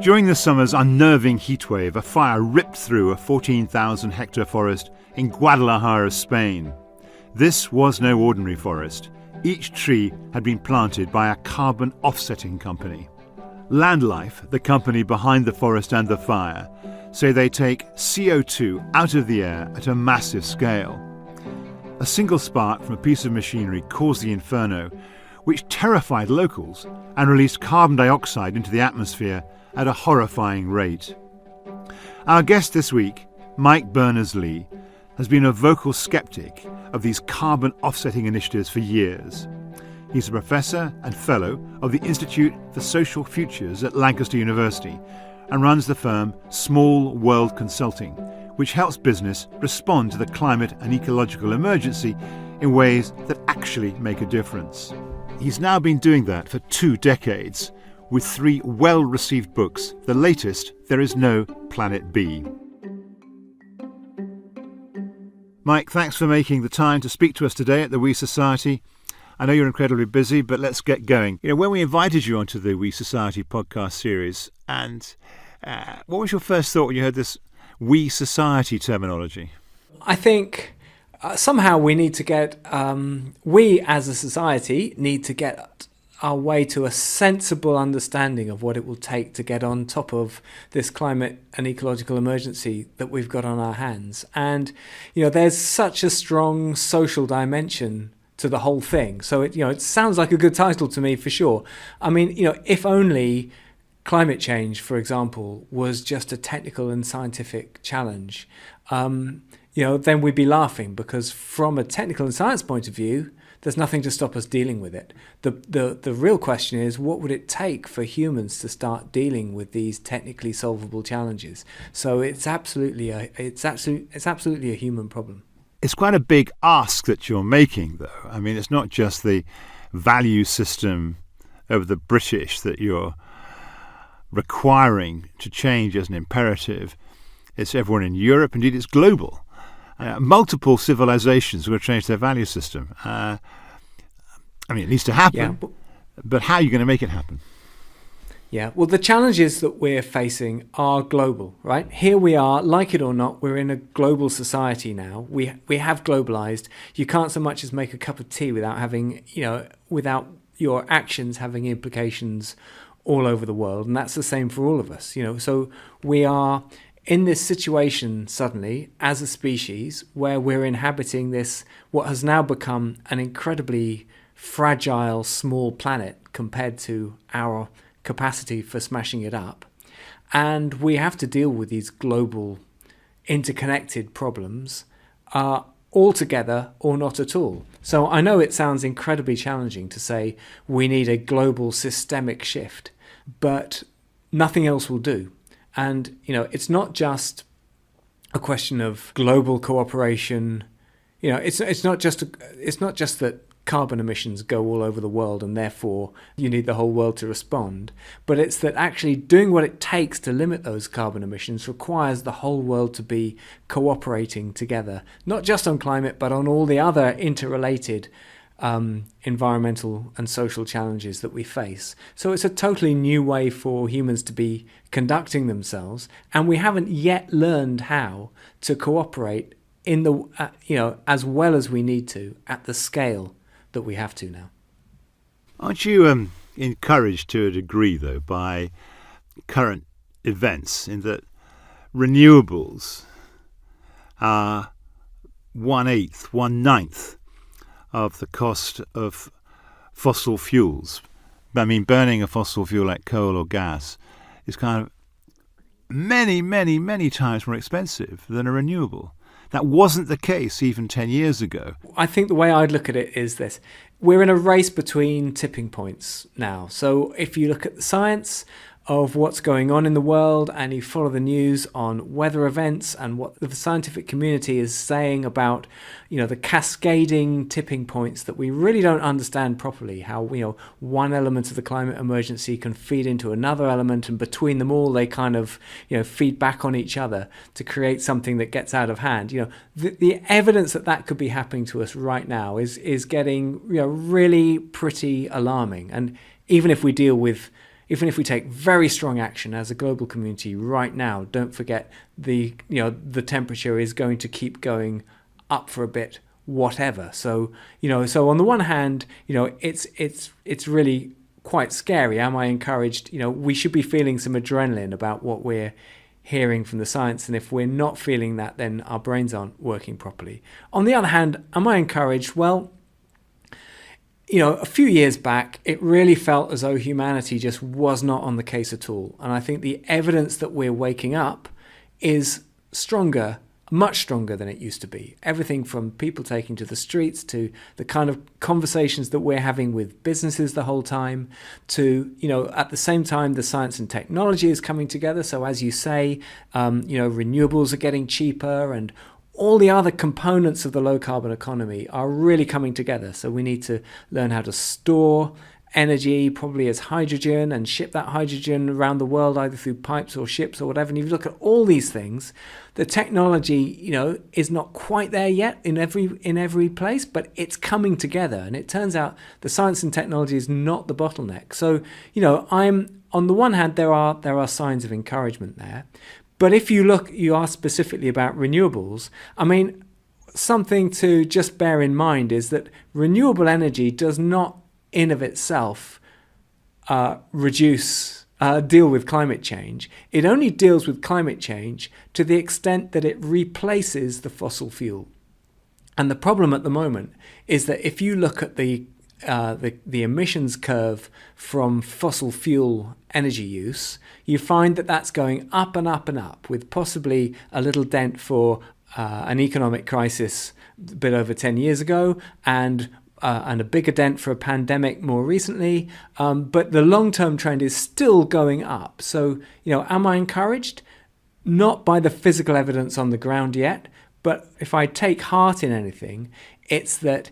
During the summer's unnerving heatwave, a fire ripped through a 14,000-hectare forest in Guadalajara, Spain. This was no ordinary forest. Each tree had been planted by a carbon offsetting company. Landlife, the company behind the forest and the fire, say they take CO2 out of the air at a massive scale. A single spark from a piece of machinery caused the inferno, which terrified locals and released carbon dioxide into the atmosphere at a horrifying rate. Our guest this week, Mike Berners-Lee, has been a vocal skeptic of these carbon offsetting initiatives for years. He's a professor and fellow of the Institute for Social Futures at Lancaster University and runs the firm Small World Consulting, which helps business respond to the climate and ecological emergency in ways that actually make a difference. He's now been doing that for 2 decades, with 3 well-received books, the latest, There Is No Planet B. Mike, thanks for making the time to speak to us today at the We Society. I know you're incredibly busy, but let's get going. When we invited you onto the We Society podcast series, and what was your first thought when you heard this We Society terminology? I think somehow we need to get, we as a society need to get our way to a sensible understanding of what it will take to get on top of this climate and ecological emergency that we've got on our hands. And, there's such a strong social dimension to the whole thing. So it sounds like a good title to me for sure. I mean, if only climate change, for example, was just a technical and scientific challenge, then we'd be laughing, because from a technical and science point of view, there's nothing to stop us dealing with it. The real question is, what would it take for humans to start dealing with these technically solvable challenges? So it's absolutely a human problem. It's quite a big ask that you're making, though. I mean, it's not just the value system of the British that you're requiring to change as an imperative. It's everyone in Europe. Indeed, it's global. Multiple civilizations will change their value system. It needs to happen, but how are you going to make it happen? Yeah, well, the challenges that we're facing are global, right? Here we are, like it or not, we're in a global society now. We have globalized. You can't so much as make a cup of tea without having, without your actions having implications all over the world, and that's the same for all of us. So we are in this situation suddenly as a species where we're inhabiting this, what has now become an incredibly fragile, small planet compared to our capacity for smashing it up. And we have to deal with these global interconnected problems all together or not at all. So I know it sounds incredibly challenging to say we need a global systemic shift, but nothing else will do. And, it's not just a question of global cooperation. It's not just that carbon emissions go all over the world and therefore you need the whole world to respond. But it's that actually doing what it takes to limit those carbon emissions requires the whole world to be cooperating together, not just on climate, but on all the other interrelated environmental and social challenges that we face. So it's a totally new way for humans to be conducting themselves, and we haven't yet learned how to cooperate in the as well as we need to at the scale that we have to now. Aren't you encouraged to a degree, though, by current events, in that renewables are 1/8, 1/9 of the cost of fossil fuels? I mean, burning a fossil fuel like coal or gas is kind of many, many, many times more expensive than a renewable. That wasn't the case even 10 years ago. I think the way I'd look at it is this. We're in a race between tipping points now. So if you look at the science of what's going on in the world and you follow the news on weather events and what the scientific community is saying about, the cascading tipping points that we really don't understand properly, how, one element of the climate emergency can feed into another element, and between them all they kind of, feed back on each other to create something that gets out of hand. The evidence that could be happening to us right now is getting, really pretty alarming. And even if we deal with even if we take very strong action as a global community right now, don't forget the temperature is going to keep going up for a bit, whatever. So on the one hand, it's really quite scary. Am I encouraged? We should be feeling some adrenaline about what we're hearing from the science, and if we're not feeling that, then our brains aren't working properly. On the other hand, am I encouraged? Well, a few years back, it really felt as though humanity just was not on the case at all. And I think the evidence that we're waking up is stronger, much stronger than it used to be. Everything from people taking to the streets to the kind of conversations that we're having with businesses the whole time to, at the same time, the science and technology is coming together. So as you say, renewables are getting cheaper, and all the other components of the low carbon economy are really coming together. So we need to learn how to store energy, probably as hydrogen, and ship that hydrogen around the world, either through pipes or ships or whatever. And if you look at all these things, the technology, is not quite there yet in every place, but it's coming together. And it turns out the science and technology is not the bottleneck. So, I'm on the one hand, there are signs of encouragement there. But if you ask specifically about renewables, something to just bear in mind is that renewable energy does not in of itself deal with climate change. It only deals with climate change to the extent that it replaces the fossil fuel. And the problem at the moment is that if you look at the emissions curve from fossil fuel energy use, you find that that's going up and up and up, with possibly a little dent for an economic crisis a bit over 10 years ago, and a bigger dent for a pandemic more recently. But the long-term trend is still going up. So, am I encouraged? Not by the physical evidence on the ground yet, but if I take heart in anything, it's that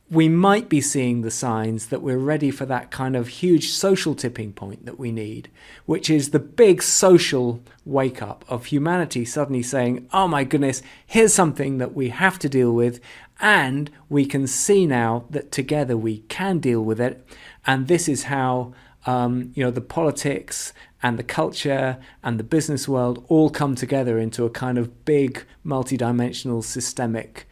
we might be seeing the signs that we're ready for that kind of huge social tipping point that we need, which is the big social wake up of humanity suddenly saying, oh my goodness, here's something that we have to deal with, and we can see now that together we can deal with it. And this is how the politics and the culture and the business world all come together into a kind of big multidimensional systemic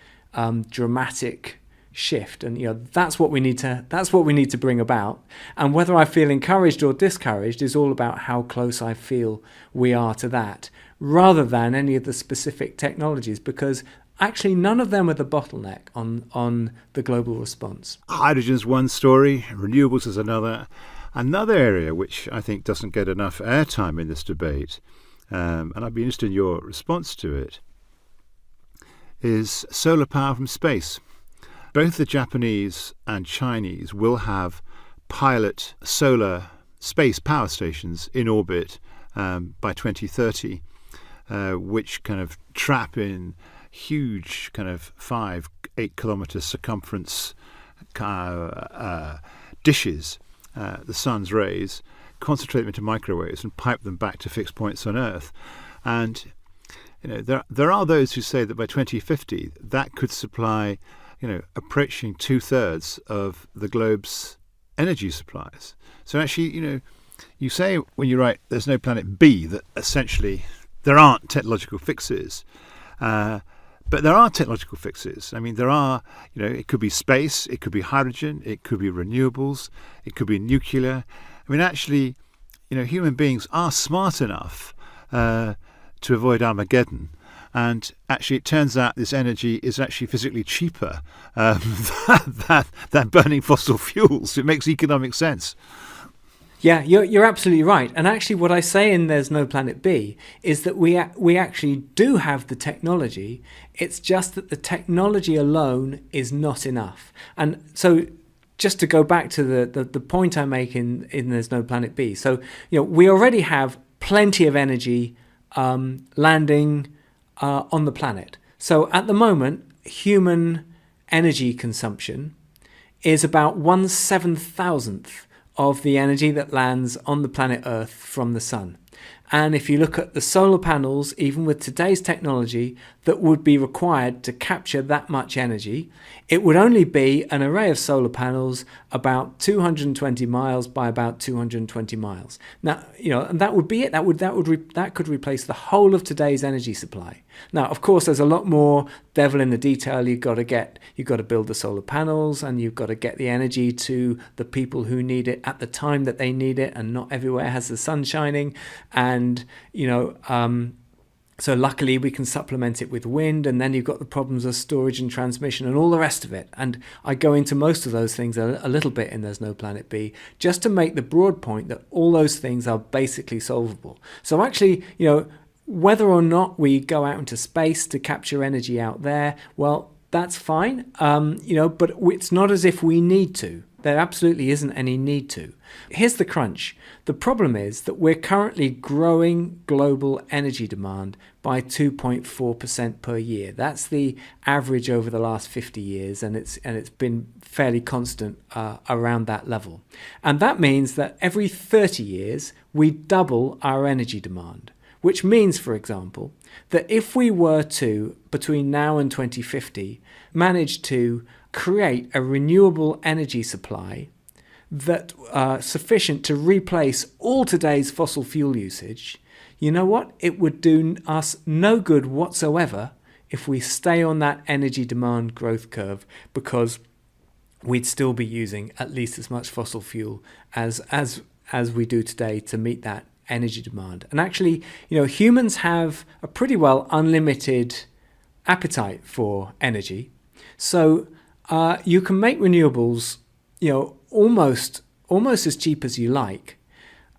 dramatic shift. And that's what we need to bring about. And whether I feel encouraged or discouraged is all about how close I feel we are to that, rather than any of the specific technologies, because actually none of them are the bottleneck on the global response. Hydrogen's one story, renewables is another. Another area which I think doesn't get enough airtime in this debate, and I'd be interested in your response to it, is solar power from space. Both the Japanese and Chinese will have pilot solar space power stations in orbit by 2030, which kind of trap in huge kind of 5-8 kilometre circumference dishes, the sun's rays, concentrate them into microwaves and pipe them back to fixed points on Earth. And there are those who say that by 2050 that could supply approaching 2/3 of the globe's energy supplies. So actually, you say when you write there's no planet B that essentially there aren't technological fixes. But there are technological fixes. There are, it could be space, it could be hydrogen, it could be renewables, it could be nuclear. Actually, human beings are smart enough to avoid Armageddon. And actually, it turns out this energy is actually physically cheaper than burning fossil fuels. It makes economic sense. Yeah, you're absolutely right. And actually, what I say in There's No Planet B is that we actually do have the technology. It's just that the technology alone is not enough. And so, just to go back to the point I make in There's No Planet B. So, we already have plenty of energy landing on the planet. So at the moment, human energy consumption is about 1/7,000th of the energy that lands on the planet Earth from the sun. And if you look at the solar panels, even with today's technology, that would be required to capture that much energy, it would only be an array of solar panels about 220 miles by about 220 miles. Now, and that would be it. That could replace the whole of today's energy supply. Now, of course, there's a lot more devil in the detail. You've got to build the solar panels, and you've got to get the energy to the people who need it at the time that they need it, and not everywhere has the sun shining. And so luckily we can supplement it with wind, and then you've got the problems of storage and transmission and all the rest of it. And I go into most of those things a little bit in There's No Planet B, just to make the broad point that all those things are basically solvable. So actually, whether or not we go out into space to capture energy out there, well, that's fine, but it's not as if we need to. There absolutely isn't any need to. Here's the crunch. The problem is that we're currently growing global energy demand by 2.4% per year. That's the average over the last 50 years, and it's been fairly constant around that level. And that means that every 30 years we double our energy demand, which means, for example, that if we were to, between now and 2050, manage to create a renewable energy supply that sufficient to replace all today's fossil fuel usage, you know what? It would do us no good whatsoever if we stay on that energy demand growth curve, because we'd still be using at least as much fossil fuel as we do today to meet that energy demand. And actually, humans have a pretty well unlimited appetite for energy. So you can make renewables, almost as cheap as you like,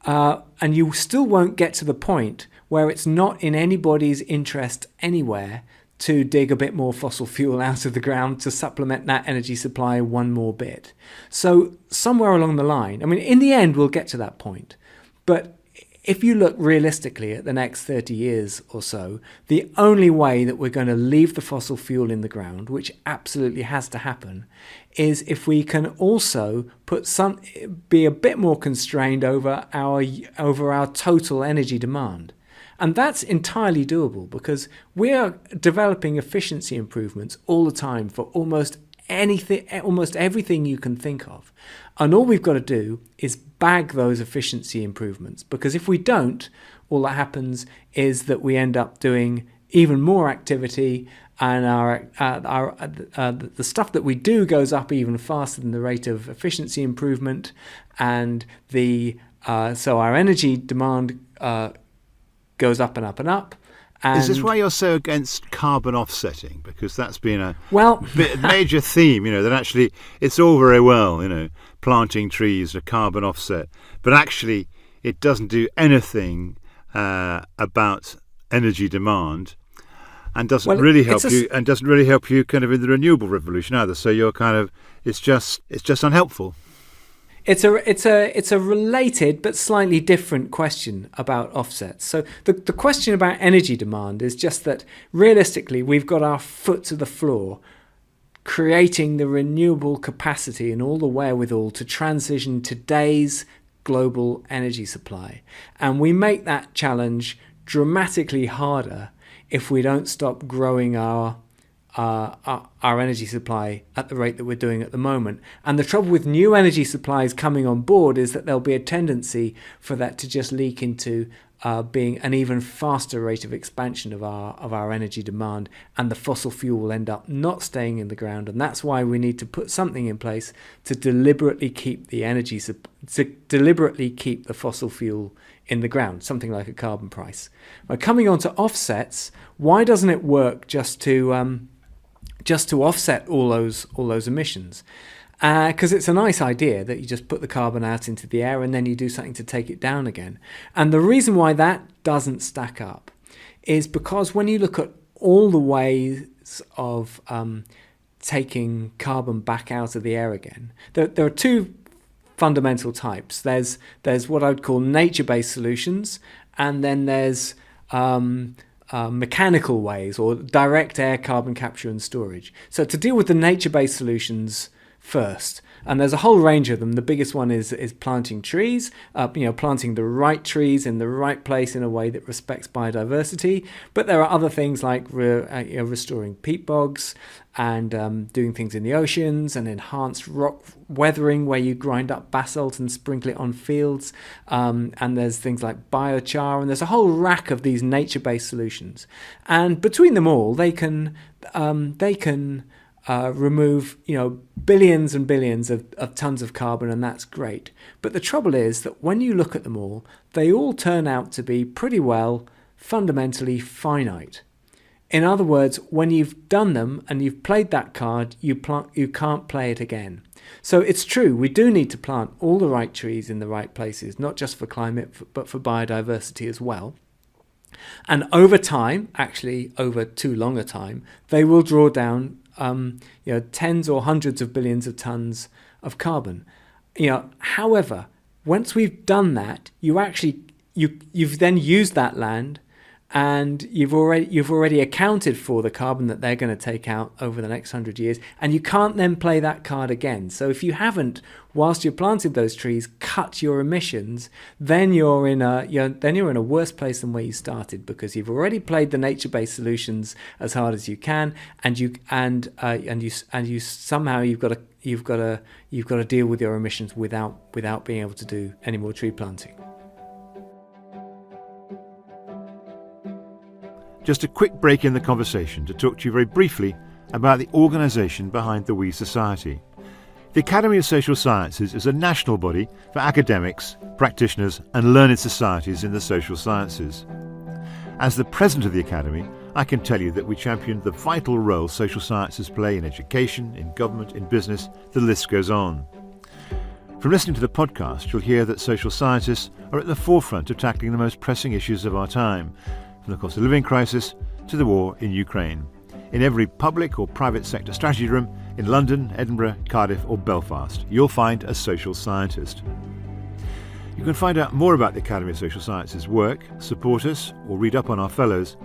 and you still won't get to the point where it's not in anybody's interest anywhere to dig a bit more fossil fuel out of the ground to supplement that energy supply one more bit. So somewhere along the line, in the end, we'll get to that point. But if you look realistically at the next 30 years or so, the only way that we're going to leave the fossil fuel in the ground, which absolutely has to happen, is if we can also be a bit more constrained over our total energy demand. And that's entirely doable, because we're developing efficiency improvements all the time for almost everything you can think of. And all we've got to do is bag those efficiency improvements, because if we don't, all that happens is that we end up doing even more activity, and the stuff that we do goes up even faster than the rate of efficiency improvement, and so our energy demand goes up and up and up. And is this why you're so against carbon offsetting? Because that's been a major theme, that actually it's all very well, planting trees, a carbon offset, but actually it doesn't do anything about energy demand, and doesn't really help you kind of in the renewable revolution either. So you're kind of, it's just unhelpful. It's a related but slightly different question about offsets. So the question about energy demand is just that realistically we've got our foot to the floor creating the renewable capacity and all the wherewithal to transition today's global energy supply. And we make that challenge dramatically harder if we don't stop growing our energy supply at the rate that we're doing at the moment. And the trouble with new energy supplies coming on board is that there'll be a tendency for that to just leak into being an even faster rate of expansion of our energy demand, and the fossil fuel will end up not staying in the ground. And that's why we need to put something in place to deliberately keep the fossil fuel in the ground, something like a carbon price. Now, coming on to offsets, why doesn't it work just to offset all those emissions? Because it's a nice idea that you just put the carbon out into the air and then you do something to take it down again. And the reason why that doesn't stack up is because when you look at all the ways of taking carbon back out of the air again, there are two fundamental types. There's what I would call nature-based solutions, and then there's mechanical ways or direct air carbon capture and storage. So to deal with the nature-based solutions first. And there's a whole range of them. The biggest one is planting trees, planting the right trees in the right place in a way that respects biodiversity. But there are other things like restoring peat bogs and doing things in the oceans and enhanced rock weathering where you grind up basalt and sprinkle it on fields. And there's things like biochar, and there's a whole rack of these nature-based solutions. And between them all, they can remove billions and billions of tons of carbon, and that's great. But the trouble is that when you look at them all, they all turn out to be pretty well fundamentally finite. In other words, when you've done them and you've played that card, you can't play it again. So it's true, we do need to plant all the right trees in the right places, not just for climate, but for biodiversity as well. And over time, actually over too long a time, they will draw down tens or hundreds of billions of tons of carbon. However, once we've done that, you've then used that land, and you've already accounted for the carbon that they're going to take out over the next 100 years, and you can't then play that card again. So if you haven't, whilst you planted those trees, cut your emissions, then you're in a worse place than where you started, because you've already played the nature-based solutions as hard as you can, and you've got to deal with your emissions without being able to do any more tree planting. Just a quick break in the conversation to talk to you very briefly about the organisation behind the We Society. The Academy of Social Sciences is a national body for academics, practitioners and learned societies in the social sciences. As the president of the Academy, I can tell you that we champion the vital role social sciences play in education, in government, in business, the list goes on. From listening to the podcast, you'll hear that social scientists are at the forefront of tackling the most pressing issues of our time, from the cost of living crisis to the war in Ukraine. In every public or private sector strategy room in London, Edinburgh, Cardiff or Belfast, you'll find a social scientist. You can find out more about the Academy of Social Sciences work, support us or read up on our fellows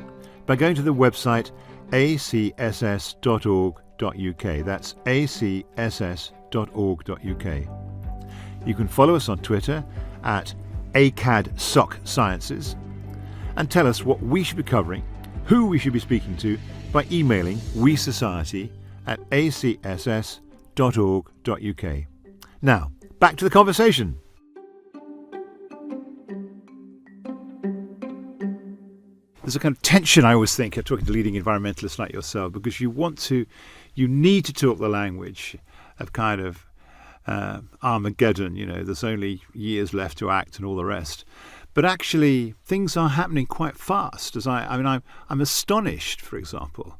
by going to the website acss.org.uk. That's acss.org.uk. You can follow us on Twitter at ACADSocSciences and tell us what we should be covering, who we should be speaking to, by emailing wesociety@acss.org.uk. Now, back to the conversation. There's a kind of tension, I always think, talking to leading environmentalists like yourself, because you need to talk the language of kind of Armageddon, there's only years left to act and all the rest. But actually, things are happening quite fast. I'm astonished, for example,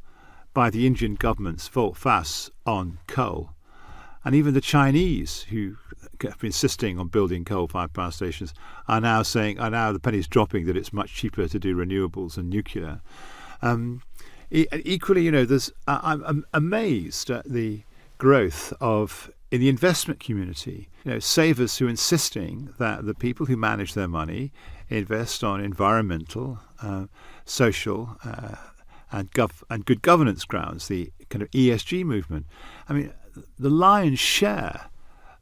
by the Indian government's volte-face on coal, and even the Chinese, who have been insisting on building coal-fired power stations, are now the penny's dropping that it's much cheaper to do renewables and nuclear. Equally, I'm amazed at the growth in the investment community, savers who are insisting that the people who manage their money invest on environmental, social, and good governance grounds, the kind of ESG movement. I mean, the lion's share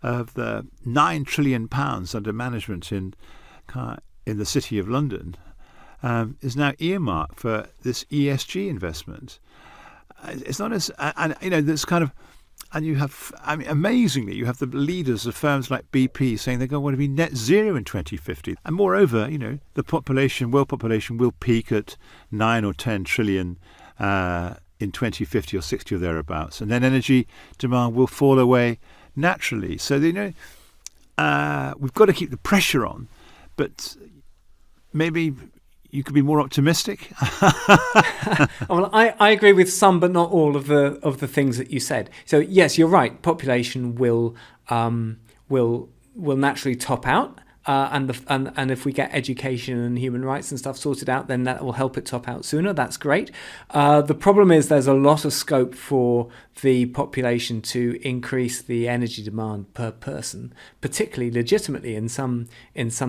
of the £9 trillion under management in the City of London is now earmarked for this ESG investment. It's not as, this kind of. And you have, amazingly, you have the leaders of firms like BP saying they're going to want to be net zero in 2050. And moreover, the world population will peak at 9 or 10 trillion in 2050 or 60 or thereabouts. And then energy demand will fall away naturally. So, we've got to keep the pressure on. But maybe you could be more optimistic. Well, I agree with some, but not all of the things that you said. So yes, you're right. Population will naturally top out, and if we get education and human rights and stuff sorted out, then that will help it top out sooner. That's great. The problem is there's a lot of scope for the population to increase the energy demand per person, particularly legitimately in some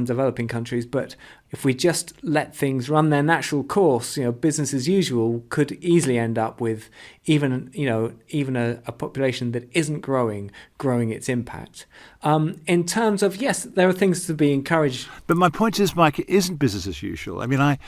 developing countries. But if we just let things run their natural course, business as usual could easily end up with even a population that isn't growing its impact. In terms of, yes, there are things to be encouraged. But my point is, Mike, it isn't business as usual. A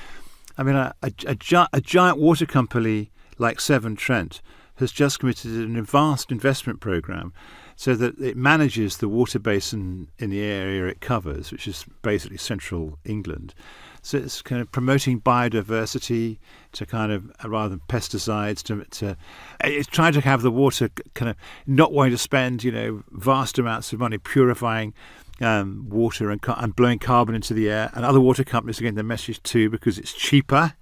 giant water company like Severn Trent has just committed a vast investment program so that it manages the water basin in the area it covers, which is basically central England. So it's kind of promoting biodiversity to kind of, rather than pesticides, to it's trying to have the water kind of not wanting to spend, vast amounts of money purifying water and blowing carbon into the air. And other water companies are getting the message too, because it's cheaper,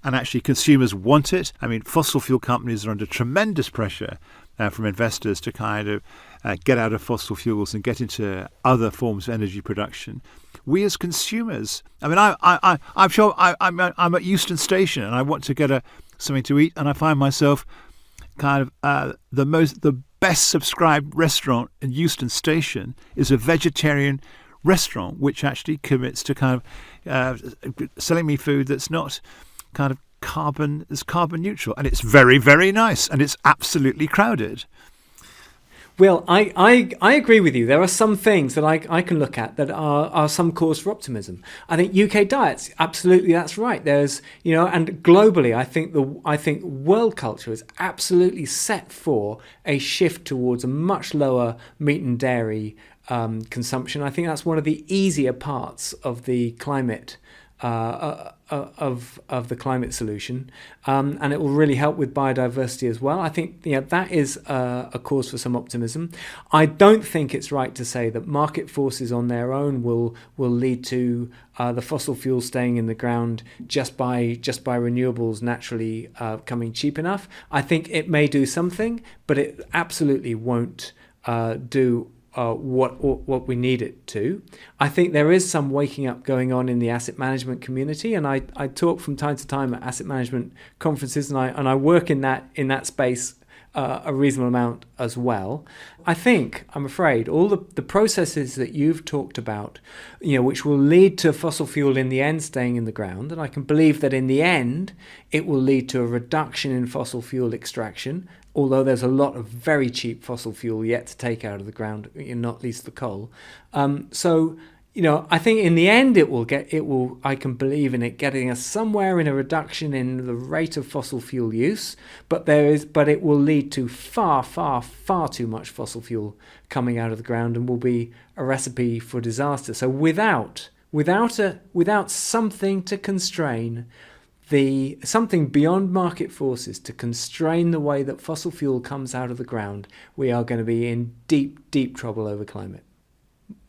and actually consumers want it. I mean, fossil fuel companies are under tremendous pressure from investors to kind of get out of fossil fuels and get into other forms of energy production. We as consumers, I'm sure I'm at Euston Station and I want to get something to eat, and I find myself kind of the best subscribed restaurant in Euston Station is a vegetarian restaurant, which actually commits to kind of selling me food that's not kind of carbon neutral, and it's very, very nice, and it's absolutely crowded. Well, I agree with you. There are some things that I can look at that are some cause for optimism. I think UK diets, absolutely, that's right. There's, and globally, I think world culture is absolutely set for a shift towards a much lower meat and dairy consumption. I think that's one of the easier parts of the climate of the climate solution, and it will really help with biodiversity as well. I think that is a cause for some optimism. I don't think it's right to say that market forces on their own will lead to the fossil fuels staying in the ground just by renewables naturally coming cheap enough. I think it may do something, but it absolutely won't do what we need it to. I think there is some waking up going on in the asset management community, and I talk from time to time at asset management conferences, and I work in that space a reasonable amount as well. I'm afraid all the processes that you've talked about, which will lead to fossil fuel in the end staying in the ground, and I can believe that in the end it will lead to a reduction in fossil fuel extraction, although there's a lot of very cheap fossil fuel yet to take out of the ground, not least the coal. I think in the end I can believe in it getting us somewhere in a reduction in the rate of fossil fuel use, but it will lead to far, far, far too much fossil fuel coming out of the ground and will be a recipe for disaster. So without something to constrain something beyond market forces to constrain the way that fossil fuel comes out of the ground, we are going to be in deep, deep trouble over climate.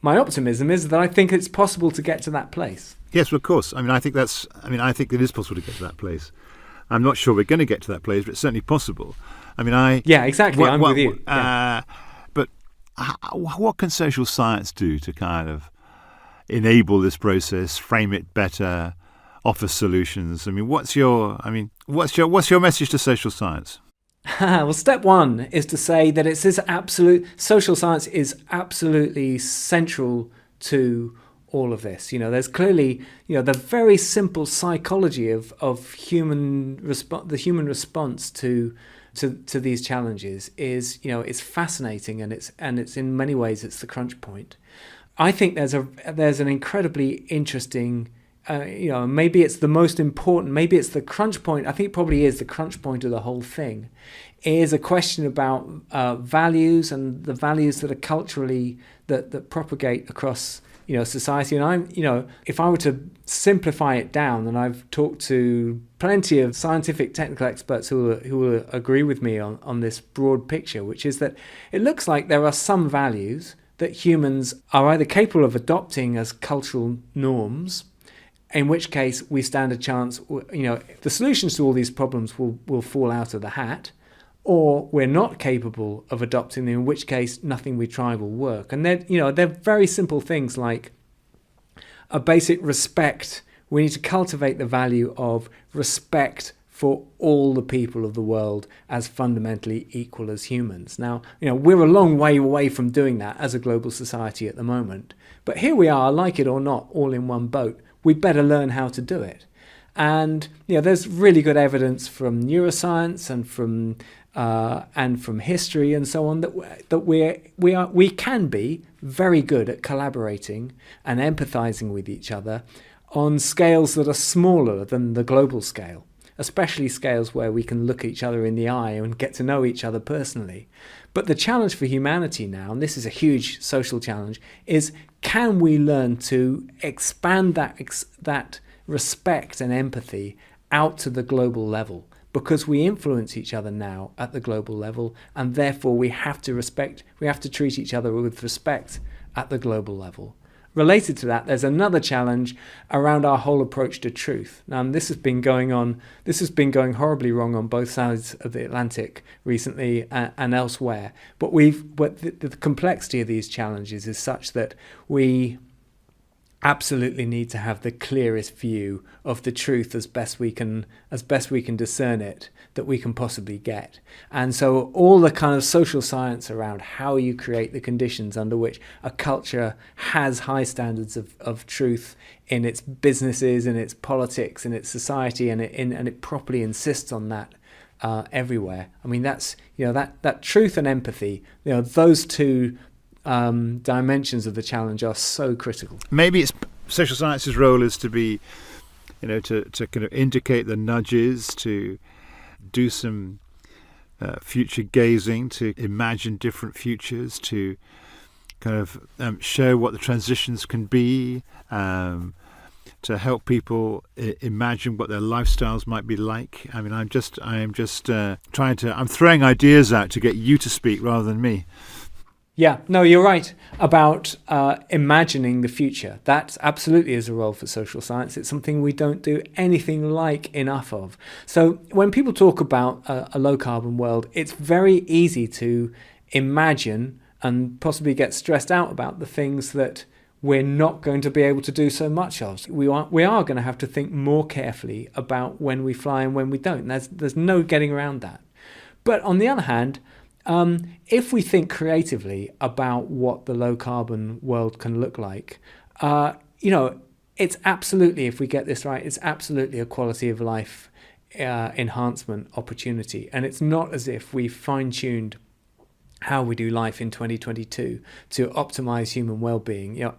My optimism is that I think it's possible to get to that place. Yes, well, of course. I think it is possible to get to that place. I'm not sure we're going to get to that place, but it's certainly possible. Yeah, exactly. I'm with you. But what can social science do to kind of enable this process, frame it better, offer solutions? What's your message to social science? Well, step one is to say that social science is absolutely central to all of this. There's clearly, the very simple psychology of the human response to these challenges is, it's fascinating, and it's in many ways it's the crunch point. I think there's an incredibly interesting. Maybe it's the most important, maybe it's the crunch point, I think it probably is the crunch point of the whole thing, is a question about values and the values that are culturally, that propagate across, society. And if I were to simplify it down, and I've talked to plenty of scientific technical experts who will agree with me on this broad picture, which is that it looks like there are some values that humans are either capable of adopting as cultural norms, in which case we stand a chance, the solutions to all these problems will fall out of the hat, or we're not capable of adopting them, in which case nothing we try will work. And they're very simple things like a basic respect. We need to cultivate the value of respect for all the people of the world as fundamentally equal as humans. Now, we're a long way away from doing that as a global society at the moment, but here we are, like it or not, all in one boat. We better learn how to do it. And there's really good evidence from neuroscience and from history and so on that we can be very good at collaborating and empathizing with each other on scales that are smaller than the global scale, especially scales where we can look each other in the eye and get to know each other personally. But the challenge for humanity now, and this is a huge social challenge, is can we learn to expand that respect and empathy out to the global level? Because we influence each other now at the global level, and therefore we have to treat each other with respect at the global level. Related to that, there's another challenge around our whole approach to truth. Now, this has been going horribly wrong on both sides of the Atlantic recently and elsewhere. But the complexity of these challenges is such that we absolutely need to have the clearest view of the truth as best we can discern it that we can possibly get. And so all the kind of social science around how you create the conditions under which a culture has high standards of truth in its businesses, in its politics, in its society, and it properly insists on that everywhere. I mean, that's that truth and empathy, those two dimensions of the challenge are so critical. Maybe it's social science's role is to be, to kind of indicate the nudges, to do some future gazing, to imagine different futures, to kind of show what the transitions can be, to help people imagine what their lifestyles might be like. I mean, I'm throwing ideas out to get you to speak rather than me. Yeah, no, you're right about imagining the future. That absolutely is a role for social science. It's something we don't do anything like enough of. So when people talk about a low-carbon world, it's very easy to imagine and possibly get stressed out about the things that we're not going to be able to do so much of. We are going to have to think more carefully about when we fly and when we don't. There's no getting around that. But on the other hand, if we think creatively about what the low carbon world can look like, it's absolutely, if we get this right, it's absolutely a quality of life enhancement opportunity. And it's not as if we fine-tuned how we do life in 2022 to optimize human well-being,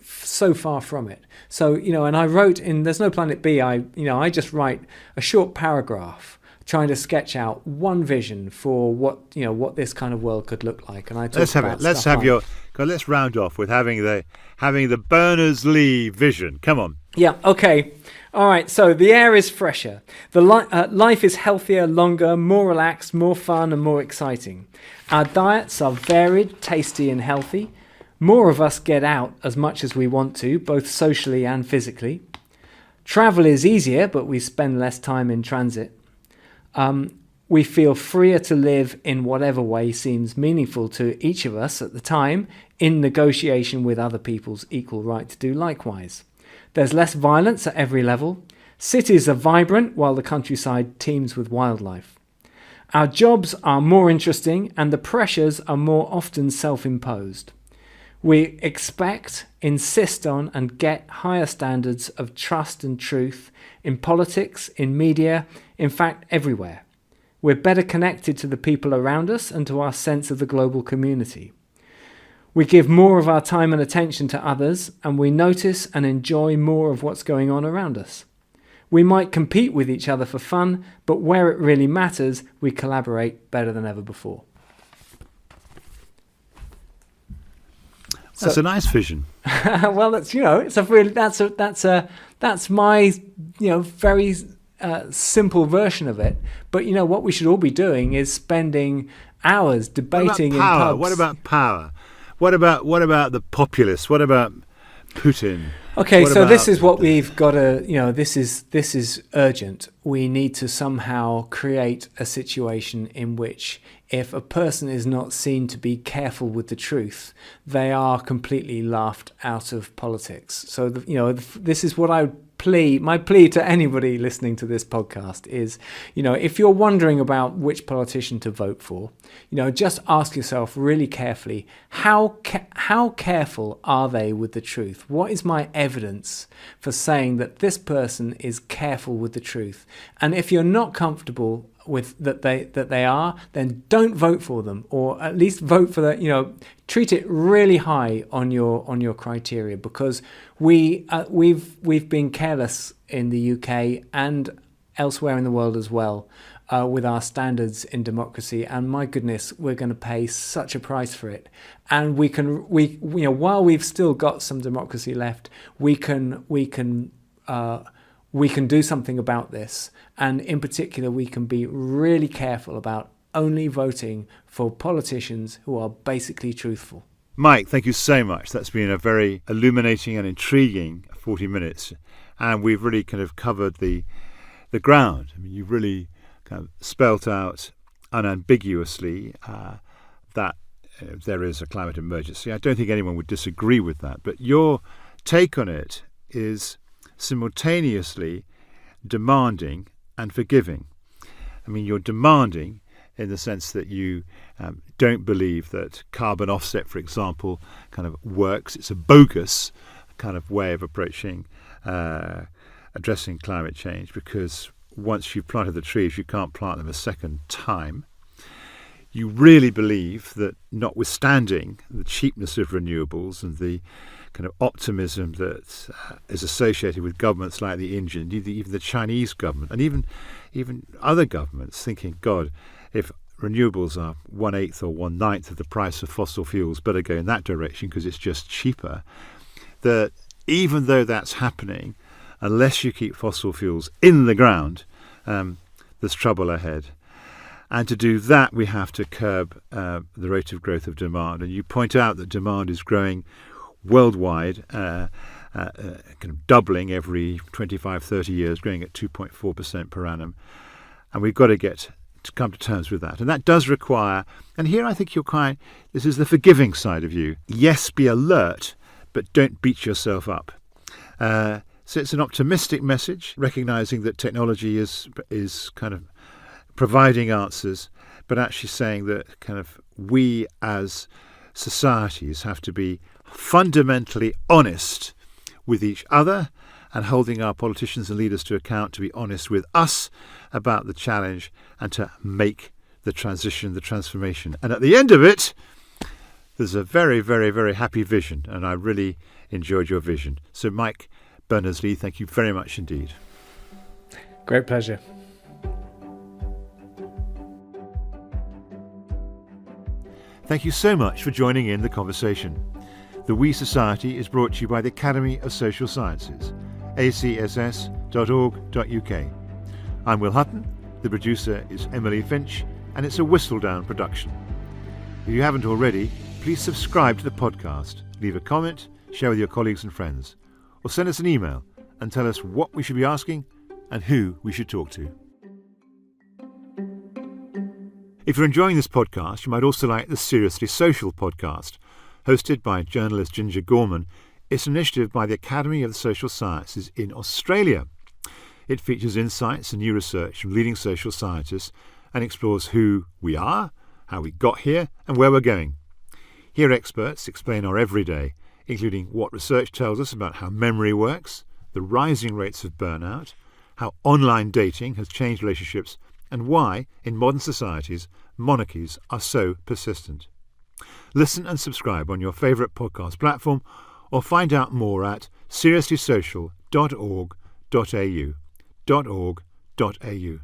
so far from it. So, and I wrote in There's No Planet B, I just write a short paragraph trying to sketch out one vision for what this kind of world could look like. And I talk let's round off with having the Berners-Lee vision. Come on. Yeah. Okay. All right. So the air is fresher. The life is healthier, longer, more relaxed, more fun, and more exciting. Our diets are varied, tasty, and healthy. More of us get out as much as we want to, both socially and physically. Travel is easier, but we spend less time in transit. We feel freer to live in whatever way seems meaningful to each of us at the time, in negotiation with other people's equal right to do likewise. There's less violence at every level. Cities are vibrant while the countryside teems with wildlife. Our jobs are more interesting and the pressures are more often self-imposed. We expect, insist on, and get higher standards of trust and truth in politics, in media, in fact, everywhere. We're better connected to the people around us and to our sense of the global community. We give more of our time and attention to others, and we notice and enjoy more of what's going on around us. We might compete with each other for fun, but where it really matters, we collaborate better than ever before. That's a nice vision. Well, that's my very simple version of it. But what we should all be doing is spending hours debating in pubs. What about power? What about the populace? What about Putin? Okay, so this is what we've got to, this is urgent. We need to somehow create a situation in which if a person is not seen to be careful with the truth, they are completely laughed out of politics. So, this is what I my plea to anybody listening to this podcast is, if you're wondering about which politician to vote for, just ask yourself really carefully, how careful are they with the truth? What is my evidence for saying that this person is careful with the truth? And if you're not comfortable with that they are, then don't vote for them, or at least vote for the, treat it really high on your criteria, because we've been careless in the UK and elsewhere in the world as well with our standards in democracy, and my goodness, we're going to pay such a price for it. And we while we've still got some democracy left, we can do something about this. And in particular, we can be really careful about only voting for politicians who are basically truthful. Mike, thank you so much. That's been a very illuminating and intriguing 40 minutes. And we've really kind of covered the ground. I mean, you've really kind of spelt out unambiguously that there is a climate emergency. I don't think anyone would disagree with that. But your take on it is simultaneously demanding and forgiving. I mean, you're demanding in the sense that you don't believe that carbon offset, for example, kind of works. It's a bogus kind of way of approaching addressing climate change, because once you've planted the trees, you can't plant them a second time. You really believe that, notwithstanding the cheapness of renewables and the kind of optimism that is associated with governments like the Indian, even the Chinese government, and even other governments thinking, God, if renewables are 1/8 or 1/9 of the price of fossil fuels, better go in that direction because it's just cheaper. That even though that's happening, unless you keep fossil fuels in the ground, there's trouble ahead. And to do that, we have to curb the rate of growth of demand. And you point out that demand is growing worldwide, kind of doubling every 25, 30 years, growing at 2.4% per annum. And we've got to come to terms with that. And that does require, and here I think this is the forgiving side of you. Yes, be alert, but don't beat yourself up. So it's an optimistic message, recognizing that technology is kind of providing answers, but actually saying that kind of we as societies have to be fundamentally honest with each other, and holding our politicians and leaders to account to be honest with us about the challenge and to make the transition, the transformation. And at the end of it, there's a very, very, very happy vision, and I really enjoyed your vision. So Mike Berners-Lee, thank you very much indeed. Great pleasure. Thank you so much for joining in the conversation. The We Society is brought to you by the Academy of Social Sciences, acss.org.uk. I'm Will Hutton, the producer is Emily Finch, and it's a Whistledown production. If you haven't already, please subscribe to the podcast, leave a comment, share with your colleagues and friends, or send us an email and tell us what we should be asking and who we should talk to. If you're enjoying this podcast, you might also like the Seriously Social podcast, hosted by journalist Ginger Gorman. It's an initiative by the Academy of the Social Sciences in Australia. It features insights and new research from leading social scientists and explores who we are, how we got here, and where we're going. Here experts explain our everyday, including what research tells us about how memory works, the rising rates of burnout, how online dating has changed relationships, and why, in modern societies, monarchies are so persistent. Listen and subscribe on your favourite podcast platform, or find out more at seriouslysocial.org.au.